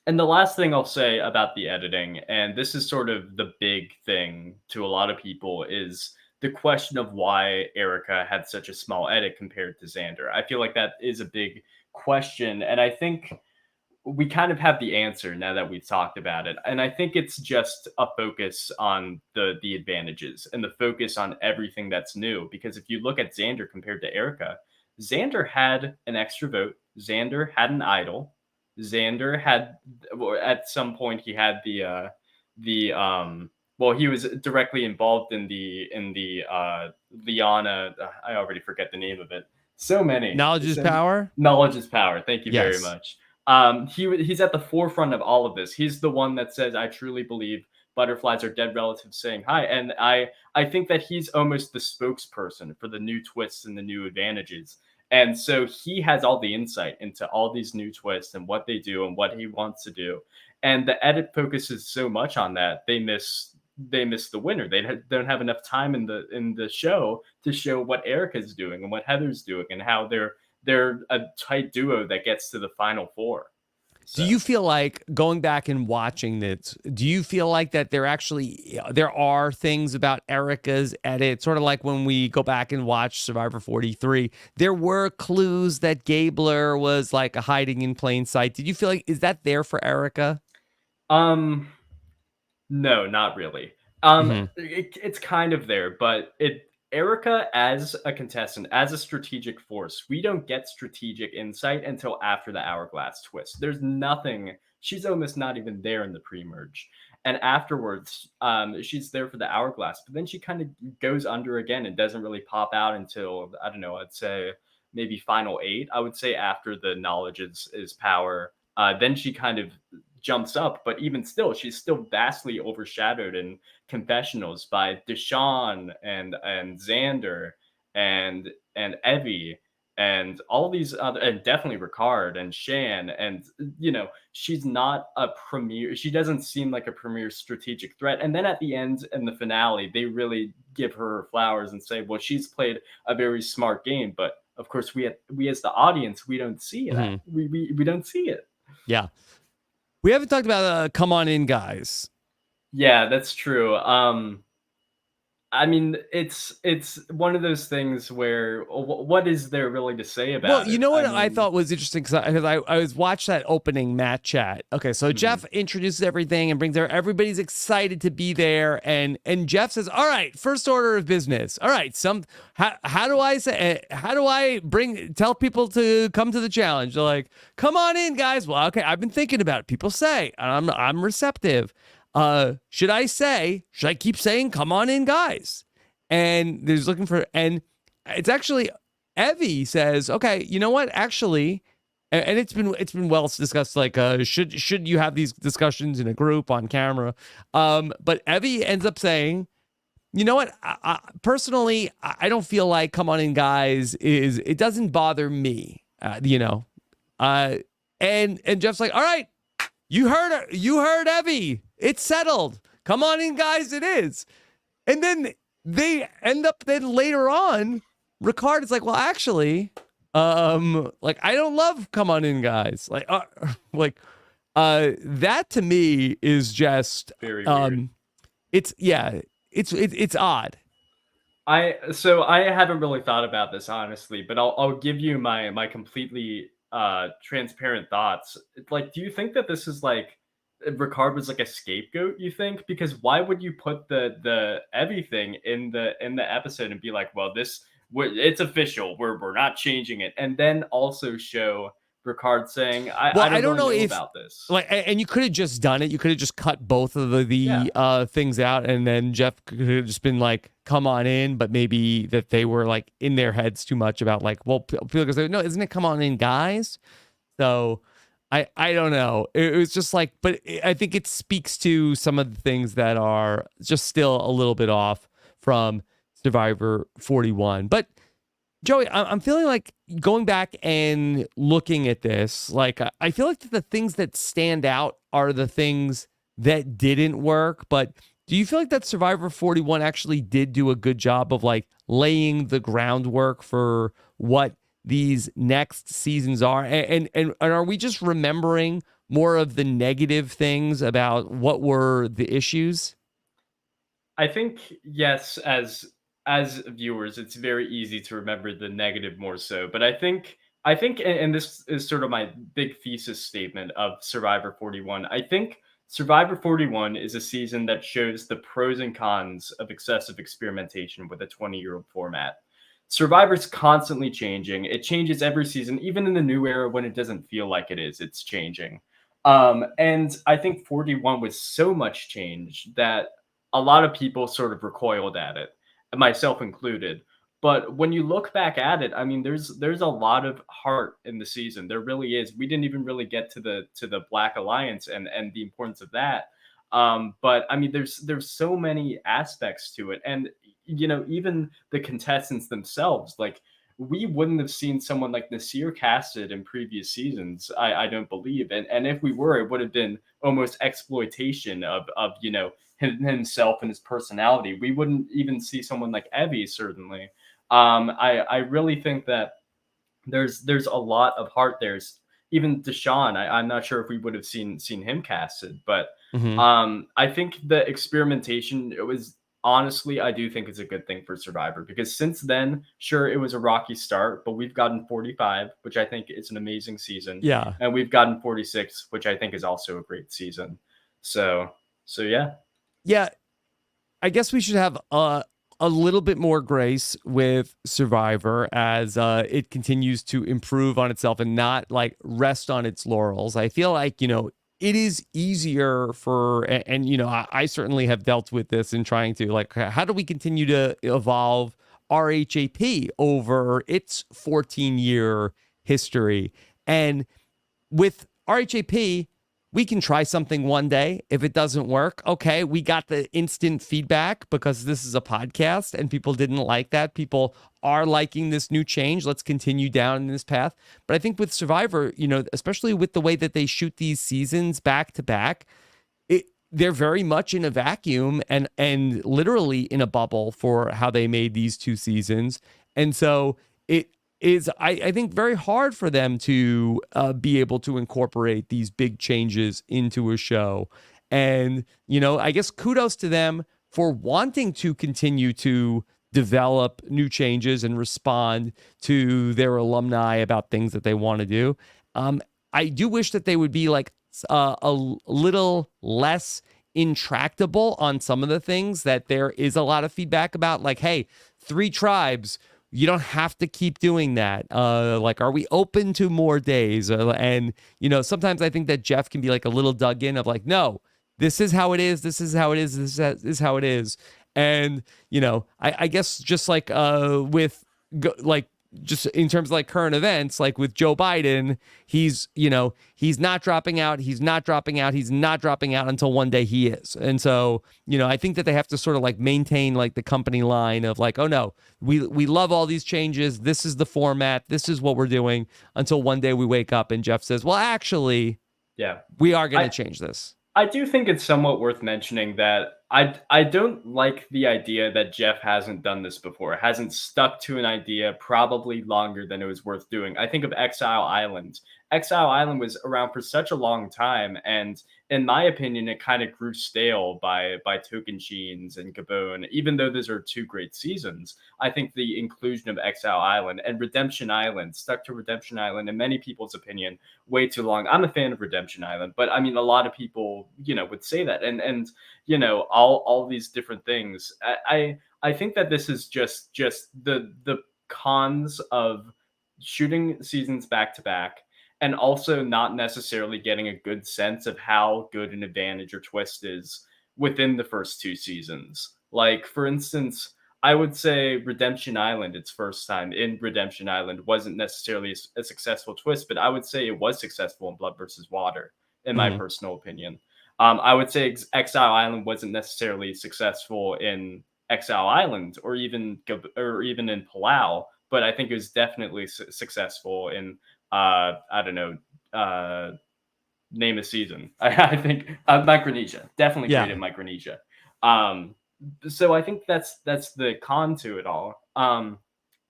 and the last thing I'll say about the editing, and this is sort of the big thing to a lot of people, is the question of why Erica had such a small edit compared to Xander. I feel like that is a big question, and I think we kind of have the answer now that we've talked about it. And I think it's just a focus on the advantages and the focus on everything that's new. Because if you look at Xander compared to Erica, Xander had an extra vote. Xander had an idol. Xander had, well, at some point he had the well, he was directly involved in the Liana. I already forget the name of it. So many. Knowledge is So power. knowledge is power. Thank you very Yes. much. He's at the forefront of all of this. He's the one that says, "I truly believe butterflies are dead relatives saying hi," and I think that he's almost the spokesperson for the new twists and the new advantages. And so he has all the insight into all these new twists and what they do and what he wants to do. And the edit focuses so much on that they miss the winner. Don't have enough time in the show to show what Erica's doing and what Heather's doing and how they're a tight duo that gets to the final four. Do So you feel like going back and watching this, do you feel like that there are things about Erica's edit, sort of like when we go back and watch Survivor 43, there were clues that Gabler was like hiding in plain sight. Did you feel like, is that there for Erica? um no, not really. Hmm. It's kind of there, but it Erica as a contestant, as a strategic force, we don't get strategic insight until after the hourglass twist. There's nothing. She's almost not even there in the pre-merge, and afterwards, she's there for the hourglass. But then she kind of goes under again and doesn't really pop out until I don't know. I'd say maybe final eight. I would say after the knowledge is power. Then she kind of jumps up, but even still, she's still vastly overshadowed in confessionals by Deshaun and Xander and Evie and all these other, and definitely Ricard and Shan. And you know, she's not a premier, she doesn't seem like a premier strategic threat. And then at the end in the finale, they really give her flowers and say, well, she's played a very smart game, but of course we as the audience, we don't see that. Hmm. We don't see it. Yeah. We haven't talked about Come On In, guys. Yeah, that's true. I mean, it's one of those things where what is there really to say Well, about you it? know I what I mean, thought was interesting because I was watched that opening Matt chat. Okay, so mhm. Jeff introduces everything and brings there. Everybody's excited to be there, and Jeff says, "All right, first order of business. All right, how do I say how do I tell people to come to the challenge? They're like, come on in, guys. Well, okay, I've been thinking about it. People say I'm receptive. Should I keep saying, come on in, guys? And there's looking for and it's actually Evie says, "Okay, you know what? Actually, and it's been well discussed. Like, should you have these discussions in a group on camera? But Evie ends up saying, you know what? Personally, I don't feel like come on in, guys. It doesn't bother me. Uh, and Jeff's like, all right, you heard Evie. It's settled. Come on in, guys. It is. And then they end up then later on, Ricard is like, well, actually, like I don't love come on in, guys. That to me is just Very weird. it's odd. I haven't really thought about this honestly, but I'll give you my completely transparent thoughts. Like, do you think that this is like Ricard was like a scapegoat? You think? Because why would you put the everything in the episode and be like, well, it's official. We're not changing it, and then also show Ricard saying, Well, I I don't don't really know know if about this. like, and you could have just done it. You could have just cut both of Yeah. the things out, and then Jeff could have just been like, "Come on in," but maybe that they were like in their heads too much about like, well, because no, isn't it come on in, guys? So I don't know. It was just like, but I think it speaks to some of the things that are just still a little bit off from Survivor 41, but. Joey, I'm feeling like going back and looking at this, like I feel like the things that stand out are the things that didn't work. But do you feel like that Survivor 41 actually did do a good job of like laying the groundwork for what these next seasons are? And are we just remembering more of the negative things about what were the issues? I think yes, as viewers, it's very easy to remember the negative more so. But I think, and this is sort of my big thesis statement of Survivor 41. I think Survivor 41 is a season that shows the pros and cons of excessive experimentation with a 20-year-old format. Survivor's constantly changing. It changes every season, even in the new era when it doesn't feel like it is. It's changing. And I think 41 was so much change that a lot of people sort of recoiled at it, myself included. But when you look back at it, I mean, there's a lot of heart in the season. There really is. We didn't even really get to the Black Alliance and the importance of that. But I mean, there's so many aspects to it, and even the contestants themselves, like we wouldn't have seen someone like Nasir casted in previous seasons. I don't believe, and if we were, it would have been almost exploitation of himself and his personality. We wouldn't even see someone like Evie, certainly. I really think that there's a lot of heart. There's even Deshaun. I'm not sure if we would have seen him casted, but Mm-hmm. I think the experimentation, it was honestly, I do think it's a good thing for Survivor because since then, sure, it was a rocky start, but we've gotten 45, which I think is an amazing season, Yeah. and we've gotten 46, which I think is also a great season. So yeah. Yeah. I guess we should have a little bit more grace with Survivor as it continues to improve on itself and not like rest on its laurels. I feel like, it is easier I certainly have dealt with this in trying to like, how do we continue to evolve RHAP over its 14-year history? And with RHAP, we can try something one day. If it doesn't work, okay, we got the instant feedback because this is a podcast and people didn't like that. People are liking this new change. Let's continue down this path. But I think with Survivor, especially with the way that they shoot these seasons back to back, they're very much in a vacuum and literally in a bubble for how they made these two seasons. And so it is, I think, very hard for them to be able to incorporate these big changes into a show. And, I guess kudos to them for wanting to continue to develop new changes and respond to their alumni about things that they want to do. I do wish that they would be like a little less intractable on some of the things that there is a lot of feedback about. Like, hey, 3 tribes, you don't have to keep doing that. Like, are we open to more days? And, sometimes I think that Jeff can be like a little dug in of like, no, this is how it is. This is how it is. This is how it is. And, I guess just like like just in terms of like current events, like with Joe Biden, he's not dropping out. He's not dropping out. He's not dropping out until one day he is. And so, I think that they have to sort of like maintain like the company line of like, oh no, we love all these changes. This is the format. This is what we're doing until one day we wake up and Jeff says, well, actually, Yeah. we are going to change this. I do think it's somewhat worth mentioning that I don't like the idea that Jeff hasn't done this before, hasn't stuck to an idea probably longer than it was worth doing. I think of Exile Island. Exile Island was around for such a long time, and in my opinion, it kind of grew stale by Tocantins and Gabon. Even though those are 2 great seasons, I think the inclusion of Exile Island and Redemption Island stuck to Redemption Island, in many people's opinion, way too long. I'm a fan of Redemption Island, but I mean, a lot of people, would say that, and all these different things. I think that this is just the cons of shooting seasons back to back, and also not necessarily getting a good sense of how good an advantage or twist is within the first 2 seasons. Like, for instance, I would say Redemption Island, its first time in Redemption Island, wasn't necessarily a successful twist, but I would say it was successful in Blood versus Water, in my personal opinion. I would say Exile Island wasn't necessarily successful in Exile Island or even in Palau, but I think it was definitely successful in I don't know, name a season. I think Micronesia, definitely great in Micronesia. So I think that's the con to it all.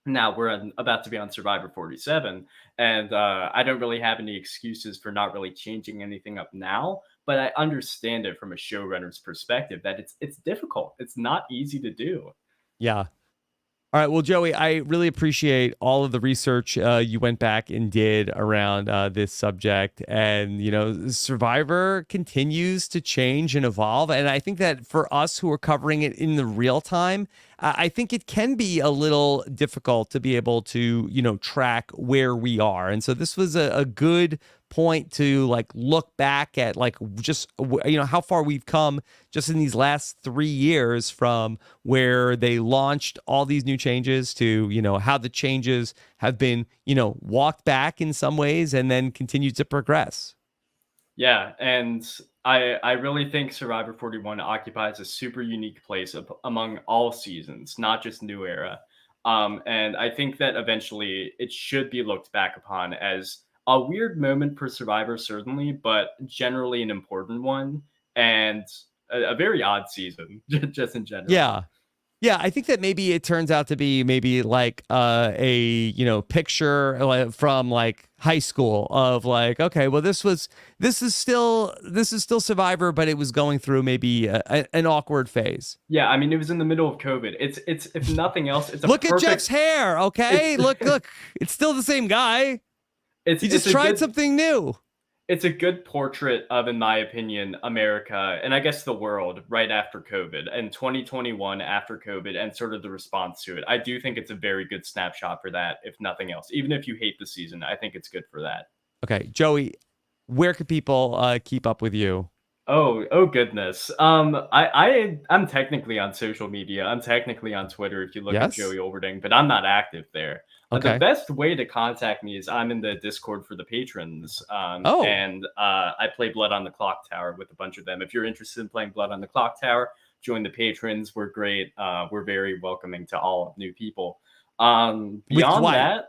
Now we're about to be on Survivor 47, and I don't really have any excuses for not really changing anything up now. But I understand it from a showrunner's perspective that it's difficult. It's not easy to do. Yeah. All right. Well, Joey, I really appreciate all of the research you went back and did around this subject. And, Survivor continues to change and evolve. And I think that for us who are covering it in the real time, I think it can be a little difficult to be able to, track where we are. And so this was a good point to like look back at like just how far we've come just in these last 3 years from where they launched all these new changes to how the changes have been walked back in some ways and then continued to progress. Yeah, and I really think Survivor 41 occupies a super unique place among all seasons, not just New Era. And I think that eventually it should be looked back upon as a weird moment for Survivor, certainly, but generally an important one, and a very odd season, just in general. Yeah. Yeah, I think that maybe it turns out to be maybe like a picture from like high school of like, okay, well this is still Survivor, but it was going through maybe an awkward phase. Yeah, I mean it was in the middle of COVID. It's if nothing else, it's a look perfect, at Jeff's hair. Okay, look, it's still the same guy. He just tried something new. It's a good portrait of, in my opinion, America and I guess the world right after COVID and 2021 after COVID and sort of the response to it. I do think it's a very good snapshot for that, if nothing else. Even if you hate the season, I think it's good for that. Okay, Joey, where could people keep up with you? Oh goodness. I'm technically on social media. I'm technically on Twitter if you look at Joey Olberding, but I'm not active there. Okay. The best way to contact me is I'm in the Discord for the patrons. And I play Blood on the Clock Tower with a bunch of them. If you're interested in playing Blood on the Clock Tower, join the patrons. We're great. We're very welcoming to all new people. Beyond that,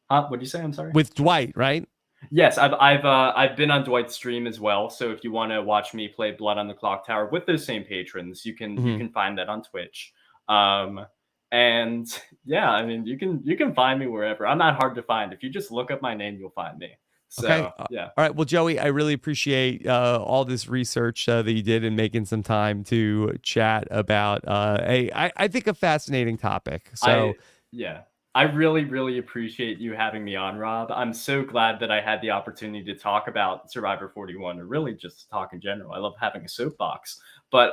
what did you say? I'm sorry. With Dwight, right? Yes, I've been on Dwight's stream as well. So if you want to watch me play Blood on the Clock Tower with those same patrons, you can find that on Twitch. And yeah, I mean you can find me wherever. I'm not hard to find. If you just look up my name, you'll find me. Okay. So yeah. All right. Well, Joey, I really appreciate all this research that you did and making some time to chat about I think a fascinating topic. So I yeah. I really, really appreciate you having me on, Rob. I'm so glad that I had the opportunity to talk about Survivor 41 or really just talk in general. I love having a soapbox. But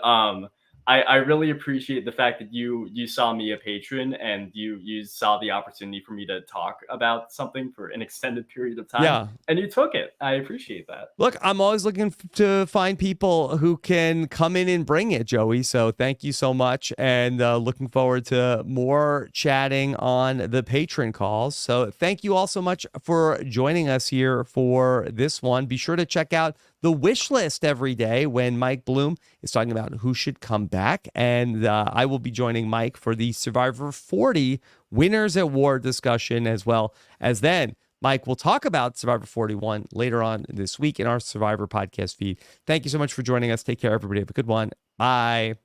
I really appreciate the fact that you saw me a patron and you saw the opportunity for me to talk about something for an extended period of time yeah, and you took it. I appreciate that. look, I'm always looking to find people who can come in and bring it, Joey. So thank you so much. And looking forward to more chatting on the patron calls. So thank you all so much for joining us here for this one. Be sure to check out the wish list every day when Mike Bloom is talking about who should come back. And I will be joining Mike for the Survivor 40 Winners at War discussion, as well as then Mike will talk about Survivor 41 later on this week in our Survivor podcast feed. Thank you so much for joining us. Take care, everybody. Have a good one. Bye.